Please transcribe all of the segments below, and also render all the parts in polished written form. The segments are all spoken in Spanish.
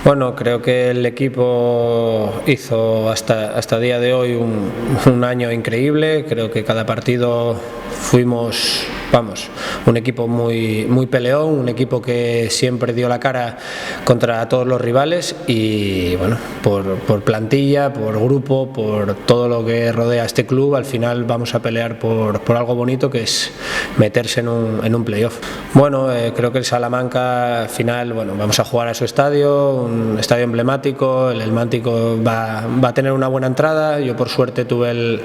Bueno, creo que el equipo hizo hasta día de hoy un año increíble. Creo que cada partido fuimos, un equipo muy peleón, un equipo que siempre dio la cara contra todos los rivales y bueno, por plantilla, por grupo, por todo lo que rodea a este club, al final vamos a pelear por algo bonito que es meterse en un playoff. Bueno, creo que el Salamanca al final, vamos a jugar a su estadio, un estadio emblemático, el Mántico va a tener una buena entrada. Yo por suerte tuve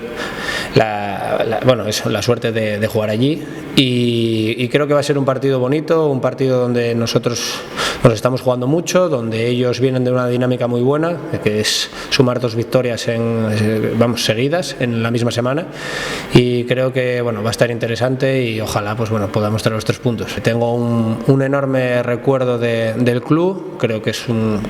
la suerte de jugar allí y creo que va a ser un partido bonito, un partido donde nosotros nos estamos jugando mucho, donde ellos vienen de una dinámica muy buena, que es sumar 2 victorias seguidas en la misma semana, y creo que va a estar interesante y ojalá podamos traer los 3 puntos. Tengo un enorme recuerdo del club, creo que es un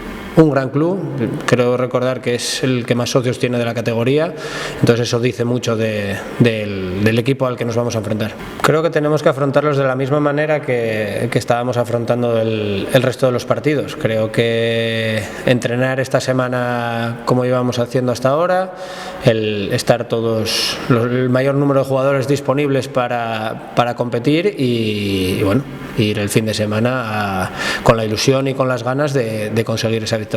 gran club, creo recordar que es el que más socios tiene de la categoría, entonces eso dice mucho del equipo al que nos vamos a enfrentar. Creo que tenemos que afrontarlos de la misma manera que estábamos afrontando el resto de los partidos. Creo que entrenar esta semana como íbamos haciendo hasta ahora, el estar el mayor número de jugadores disponibles para competir y ir el fin de semana con la ilusión y con las ganas de conseguir esa victoria.